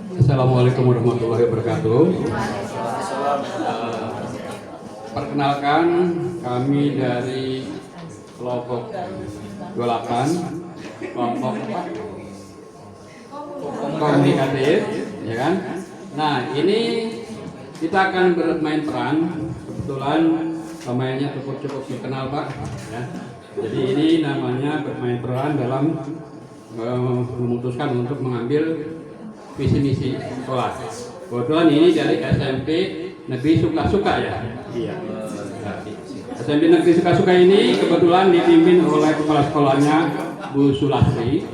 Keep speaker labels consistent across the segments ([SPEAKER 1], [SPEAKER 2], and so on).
[SPEAKER 1] Assalamualaikum warahmatullahi wabarakatuh. Perkenalkan, kami dari kelompok 28, kelompok komunikatif, ya kan? Nah, ini kita akan bermain peran. Kebetulan pemainnya cukup dikenal, Pak. Ya. Jadi ini namanya bermain peran dalam memutuskan untuk mengambil visi misi sekolah. Kebetulan ini dari SMP Negeri Suka-Suka ya. Iya. SMP Negeri Suka-Suka ini kebetulan dipimpin oleh kepala sekolahnya Bu Sulastri,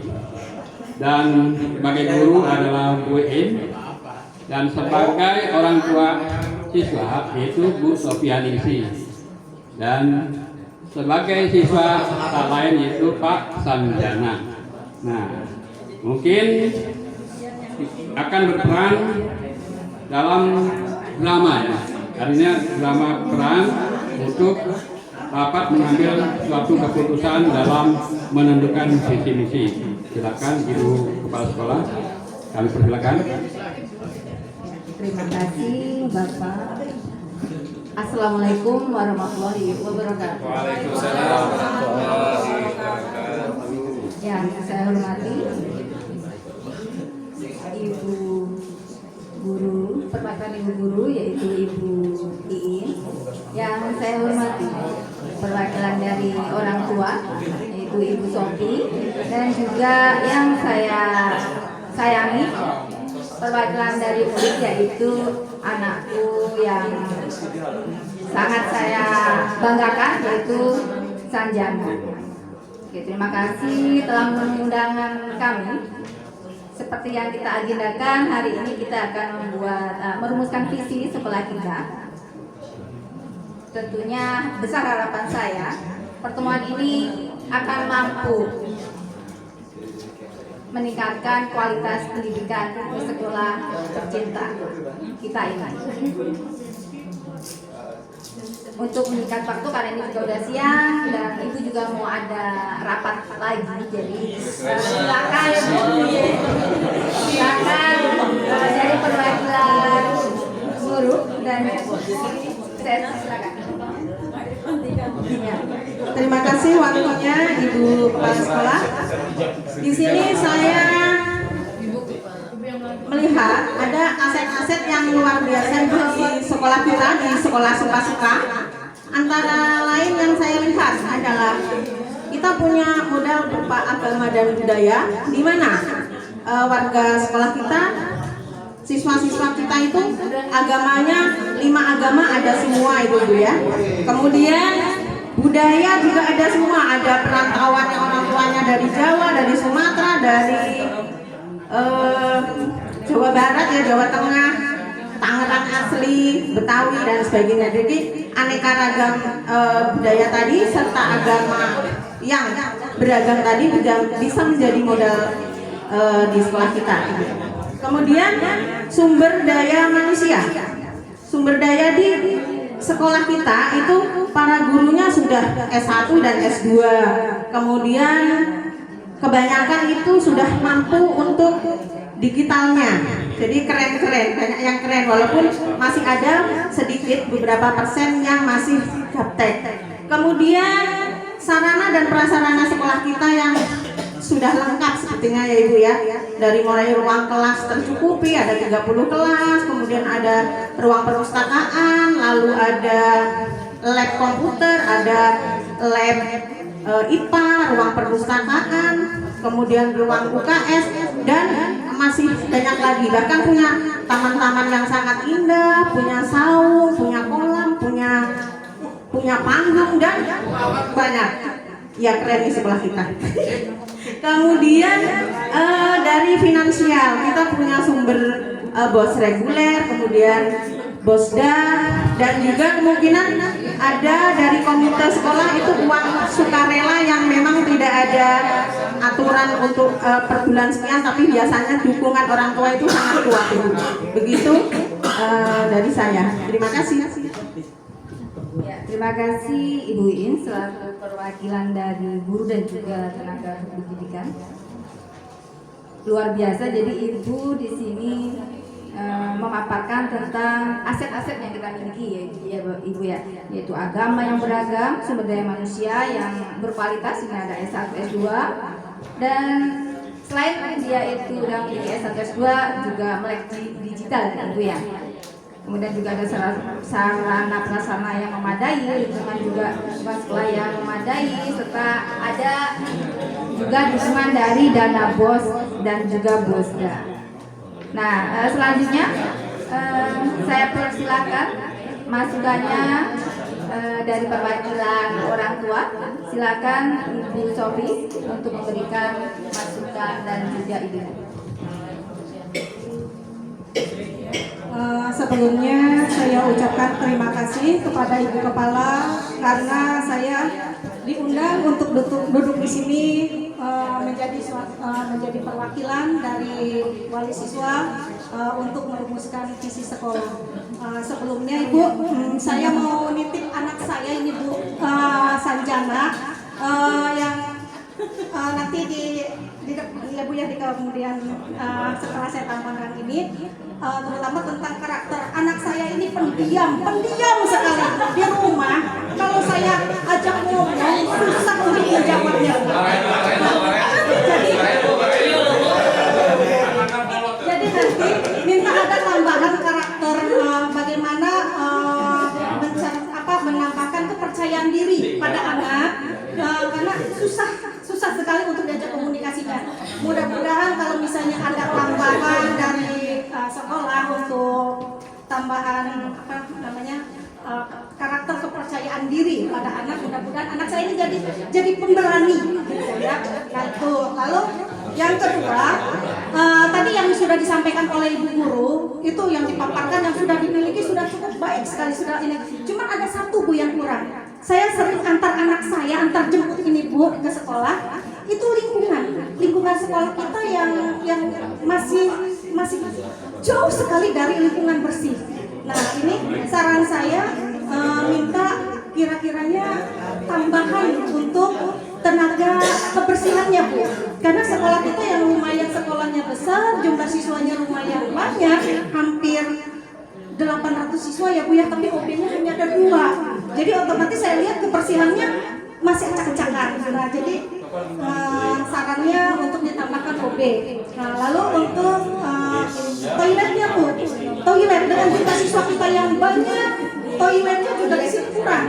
[SPEAKER 1] dan sebagai guru adalah Bu In, dan sebagai orang tua siswa yaitu Bu Sofianingsi, dan sebagai siswa tak lain yaitu Pak Sanjana. Nah, mungkin akan berperan dalam drama ya. Artinya drama peran untuk dapat mengambil suatu keputusan dalam menentukan visi misi. Silakan Ibu Kepala Sekolah, kami persilakan.
[SPEAKER 2] Terima kasih Bapak. Assalamualaikum warahmatullahi wabarakatuh.
[SPEAKER 3] Waalaikumsalam warahmatullahi wabarakatuh.
[SPEAKER 2] Yang saya hormati Ibu Guru, perwakilan Ibu Guru yaitu Ibu Iin. Yang saya hormati perwakilan dari orang tua yaitu Ibu Sofi, dan juga yang saya sayangi perwakilan dari murid yaitu anakku yang sangat saya banggakan yaitu Sanjana. Oke, terima kasih telah mengundang kami. Seperti yang kita agendakan, hari ini kita akan merumuskan visi sekolah kita. Tentunya besar harapan saya pertemuan ini akan mampu meningkatkan kualitas pendidikan di sekolah tercinta kita ini. Untuk meningkat waktu karena ini juga udah siang dan ibu juga mau ada rapat lagi, jadi silakan dari perwakilan guru dan saya silakan.
[SPEAKER 4] Terima kasih waktunya Ibu Kepala Sekolah. Di sini saya melihat ada aset-aset yang luar biasa di sekolah kita, di sekolah Suka-Suka. Antara lain yang saya lihat adalah kita punya modal berupa agama dan budaya, di mana warga sekolah kita, siswa-siswa kita itu agamanya 5 agama ada semua itu Bu ya. Kemudian budaya juga ada semua, ada perantauan yang orang tuanya dari Jawa, dari Sumatera, dari Jawa Barat ya, Jawa Tengah, Tangerang asli, Betawi dan sebagainya. Jadi aneka ragam budaya tadi serta agama yang beragam tadi bisa menjadi modal di sekolah kita. Kemudian sumber daya manusia, sumber daya di sekolah kita itu para gurunya sudah S1 dan S2, kemudian kebanyakan itu sudah mampu untuk digitalnya, jadi keren-keren, banyak yang keren, walaupun masih ada sedikit beberapa persen yang masih gaptek. Kemudian sarana dan prasarana sekolah kita yang sudah lengkap sepertinya ya Ibu ya, dari mulai ruang kelas tercukupi, ada 30 kelas, kemudian ada ruang perpustakaan, lalu ada lab komputer, ada lab IPA, ruang perpustakaan, kemudian ruang UKS, dan masih banyak lagi. Bahkan punya taman-taman yang sangat indah, punya saung, punya kolam, punya panggung, dan banyak. Ya keren nih sekolah kita. Kemudian dari finansial kita punya sumber BOS reguler, kemudian BOSDA, dan juga kemungkinan ada dari komite sekolah itu uang sukarela yang memang tidak ada aturan untuk per bulan sekian, tapi biasanya dukungan orang tua itu sangat kuat. Begitu dari saya. Terima kasih.
[SPEAKER 2] Ya, terima kasih Ibu In selaku perwakilan dari guru dan juga tenaga pendidikan. Luar biasa, jadi Ibu di sini memaparkan tentang aset-aset yang kita miliki ya Ibu ya, yaitu agama yang beragam, sumber daya manusia yang berkualitas, ini ada S1, S2, dan selain dia itu udah memiliki S1, S2 juga melek digital ya Ibu ya. Kemudian juga ada sarana prasarana yang memadai, lingkungan juga sekolah yang memadai, serta ada juga dukungan dari dana BOS dan juga BOSDA. Nah, selanjutnya saya persilakan masukannya dari perwakilan orang tua. Silakan Ibu Sofi untuk memberikan masukan dan juga ide.
[SPEAKER 5] Sebelumnya saya ucapkan terima kasih kepada Ibu Kepala karena saya diundang untuk duduk di sini menjadi perwakilan dari wali siswa untuk merumuskan visi sekolah. Sebelumnya Ibu, saya mau nitip anak saya ini Bu, Sanjana, yang nanti ya Bu ya di kemudian setelah saya tambahkan ini, terutama tentang karakter anak saya ini pendiam sekali di rumah. Kalau saya ajak ngomong susah untuk menjawabnya. Jadi nanti minta ada tambahan karakter bagaimana menambahkan kepercayaan diri pada anak, karena susah sekali untuk diajak komunikasikan. Mudah-mudahan kalau misalnya ada tambahan dari sekolah untuk tambahan karakter kepercayaan diri pada anak, mudah-mudahan anak saya ini jadi pemberani gitu ya. Lalu yang kedua, tadi yang sudah disampaikan oleh Ibu Guru itu yang dipaparkan yang sudah dimiliki sudah cukup baik sekali, sudah ini. Cuma ada satu Bu yang kurang. Saya sering antar anak saya antar jemput ini Bu ke sekolah, itu lingkungan sekolah kita yang masih jauh sekali dari lingkungan bersih. Nah ini saran saya minta kira-kiranya tambahan untuk tenaga kebersihannya Bu, karena sekolah kita yang lumayan sekolahnya besar, jumlah siswanya lumayan banyak, hampir 800 siswa ya Bu ya, tapi OB-nya hanya ada 2. Jadi otomatis saya lihat kebersihannya masih acak-acakan. Nah, jadi sarannya untuk ditambahkan OB. Nah, lalu untuk toiletnya Bu, toilet dengan jumlah siswa kita yang banyak, toiletnya juga di sini kurang.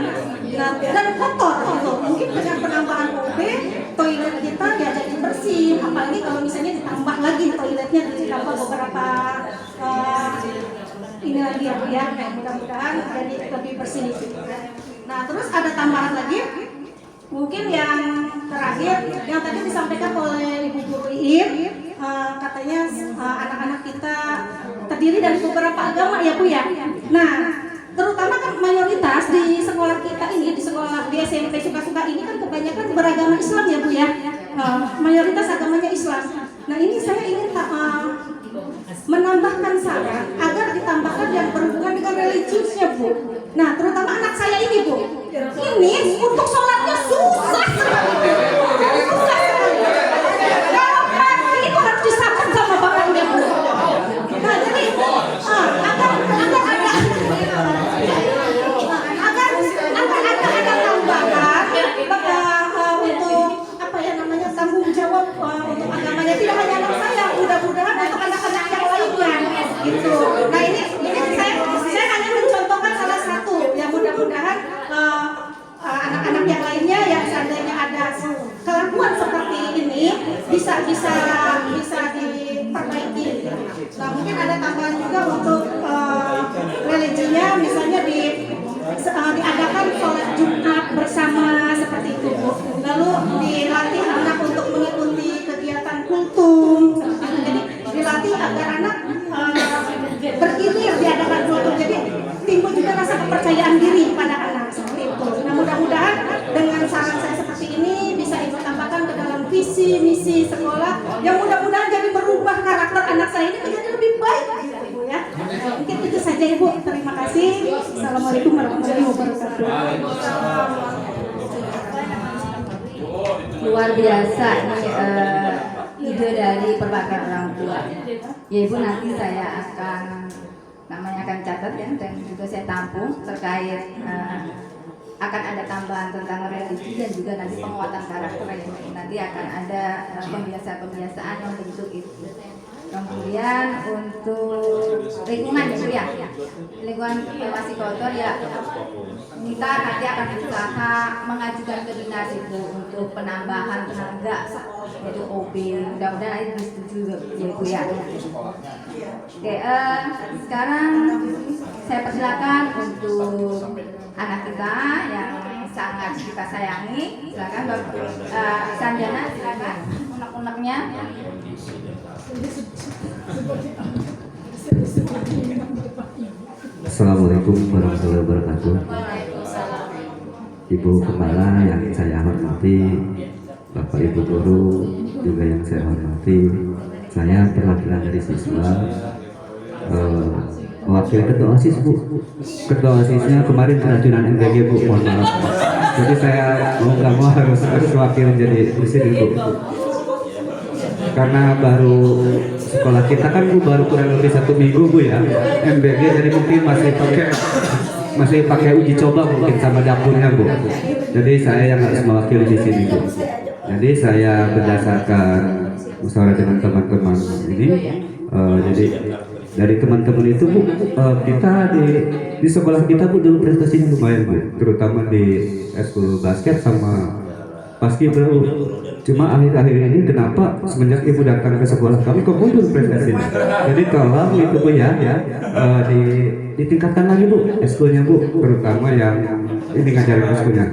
[SPEAKER 5] Nah, dan kotor gitu. Mungkin dengan penambahan OB, toilet kita diajak bersih. Apalagi kalau misalnya ditambah lagi toiletnya, ditambah beberapa ini lagi ya Bu ya, mudah-mudahan jadi lebih bersih. Nah, terus ada tambahan lagi, mungkin yang terakhir yang tadi disampaikan oleh Ibu Guru Iin, katanya anak-anak kita terdiri dari beberapa agama ya Bu ya. Nah, terutama kan mayoritas di sekolah kita ini, di sekolah di SMP Suka-Suka ini kan kebanyakan beragama Islam ya Bu ya. Mayoritas agamanya Islam. Nah, ini saya ingin menambahkan saran agar ditambahkan yang berhubungan dengan religiusnya Bu. Nah, terutama anak saya ini Bu, ini untuk sholatnya susah sekali. Susah sekali. Kalau pagi itu harus disambut sama bapaknya Bu. Nah, jadi agar ada tambahan untuk tanggung jawab untuk agamanya, tidak hanya anak saya, mudah-mudahan untuk anak-anak yang lainnya gitu. Nah ini saya hanya mencontohkan salah satu yang mudah-mudahan anak-anak yang lainnya yang seandainya ada kelakuan seperti ini bisa diperbaiki. Nah mungkin ada tambahan juga untuk religinya, misalnya diadakan sholat Jumat bersama seperti itu Bu. Lalu dilatih anak untuk mengikuti kegiatan kultum seperti itu. Jadi dilatih agar anak bergilir diadakan kultum. Jadi timbul juga rasa kepercayaan diri pada anak seperti itu. Nah mudah-mudahan dengan saran saya seperti ini bisa Ibu tambahkan ke dalam visi misi sekolah yang mudah-mudahan jadi merubah karakter anak saya ini menjadi lebih baik gitu Bu ya. Mungkin itu saja Ibu. Terima kasih. Assalamualaikum warahmatullahi wabarakatuh.
[SPEAKER 2] Luar biasa ini ide dari perwakilan orang tua. Ya Ibu, nanti saya akan namanya akan catat ya, dan juga saya tampung terkait akan ada tambahan tentang religi dan juga nanti penguatan karakter ya. Nanti akan ada pembiasaan-pembiasaan yang bentuk itu. Kemudian untuk lingkungan ya, lingkungan masih kotor ya, kita nanti akan berusaha mengajukan ke dinas itu untuk penambahan tenaga yaitu OB. Mudah-mudahan itu disetujui ya Ibu ya. Oke, sekarang saya persilakan untuk anak kita yang sangat kita sayangi. Silakan Bapak Sanjana, silakan unek-uneknya.
[SPEAKER 6] Assalamualaikum warahmatullahi wabarakatuh. Ibu Kepala yang saya hormati, Bapak Ibu Guru juga yang saya hormati, saya perwakilan dari siswa mewakili ketua OSIS Bu. Ketua OSISnya kemarin keracunan MBG Bu, mohon maaf. Jadi saya mau nggak mau harus wakil jadi di sini Bu. Karena baru sekolah kita kan Bu baru kurang lebih 1 minggu Bu ya MBG, jadi mungkin masih pakai uji coba mungkin sama dapurnya Bu. Jadi saya yang harus mewakili di sini Bu. Jadi saya berdasarkan musyawarah dengan teman-teman ini, jadi dari teman-teman itu Bu, kita di sekolah kita Bu dulu prestasinya lumayan Bu, terutama di eskul basket sama paskibra Bu. Cuma akhir-akhir ini kenapa semenjak Ibu datang ke sekolah kami kok mundur prestasinya. Jadi tolong itu Bu ya, ditingkatkan lagi Bu eskulnya Bu, terutama yang ini ngajarin eskulnya.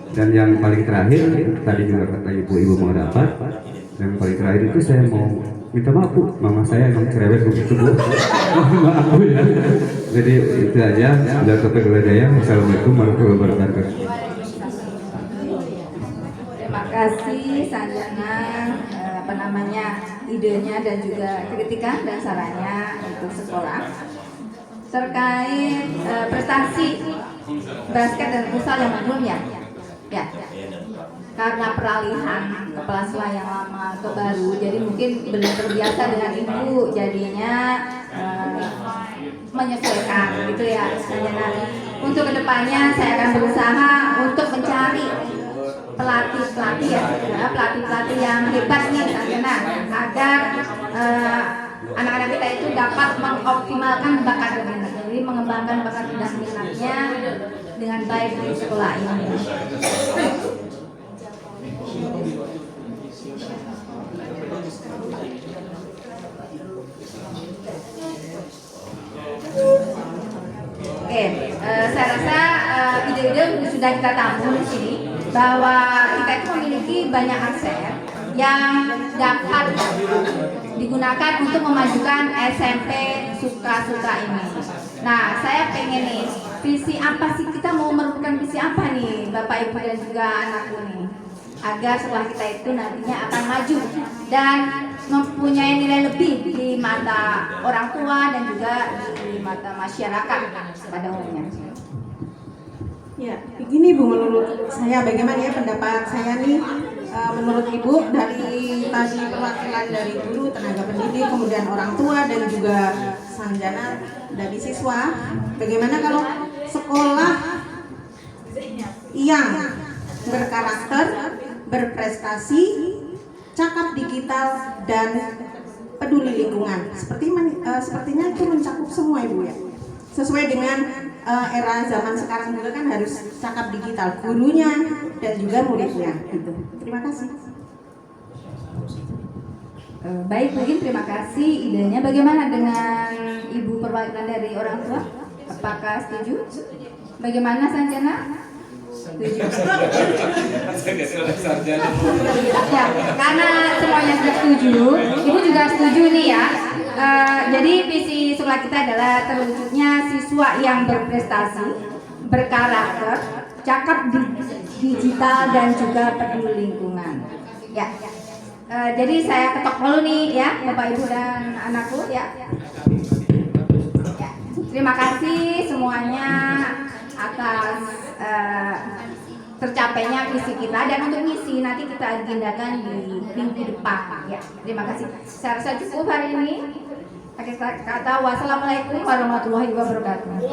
[SPEAKER 6] Dan yang paling terakhir tadi juga kata Ibu mau dapat. Yang paling terakhir itu saya mau minta maaf Bu, mama saya emang cerewet begitu Bu. Maaf Bu ya. Jadi itu aja. Sudah sampai keledaya. Assalamualaikum warahmatullahi wabarakatuh.
[SPEAKER 2] Terima kasih Sanjana idenya dan juga kritikan dan sarannya untuk sekolah terkait prestasi basket dan futsal yang sebelumnya. Ya. Karena peralihan kepala sekolah yang lama ke baru, jadi mungkin belum terbiasa dengan ibu, jadinya menyesuaikan gitu ya. Untuk kedepannya saya akan berusaha untuk mencari pelatih yang hebat nih Sanjana, agar anak-anak kita itu dapat mengoptimalkan bakat dan minat, jadi mengembangkan bakat dan minatnya dengan baik di sekolah ini. Oke, saya rasa ide-ide sudah kita tampung di sini, bahwa kita itu memiliki banyak aset yang dapat digunakan untuk memajukan SMP Suka-Suka ini. Nah, saya pengen nih, visi apa sih, kita mau merupakan visi apa nih Bapak Ibu dan juga anakku nih, agar sekolah kita itu nantinya akan maju dan mempunyai nilai lebih di mata orang tua dan juga di mata masyarakat pada umumnya.
[SPEAKER 4] Ya, begini Bu, menurut saya bagaimana ya pendapat saya nih, menurut Ibu dari tadi perwakilan dari guru, tenaga pendidik, kemudian orang tua dan juga Sanjana dari siswa, bagaimana kalau sekolah yang berkarakter, berprestasi, cakap digital dan peduli lingkungan, sepertinya itu mencakup semua Ibu ya. Sesuai dengan era zaman sekarang juga kan harus cakap digital, gurunya dan juga muridnya gitu. Terima kasih.
[SPEAKER 2] Baik, mungkin terima kasih idenya. Bagaimana dengan Ibu perwakilan dari orang tua? Apakah setuju? Bagaimana Sanjana? Setuju. Ya, karena semuanya sudah setuju, Ibu juga setuju nih ya. Jadi visi sekolah kita adalah terwujudnya siswa yang berprestasi, berkarakter, cakap digital dan juga peduli lingkungan. Ya. Jadi saya ketok dulu nih ya, Bapak Ibu dan anakku ya. Ya. Terima kasih semuanya atas tercapainya visi kita, dan untuk misi nanti kita agendakan di minggu depan ya. Terima kasih. Saya rasa cukup hari ini. Akhir kata, wassalamualaikum warahmatullahi wabarakatuh.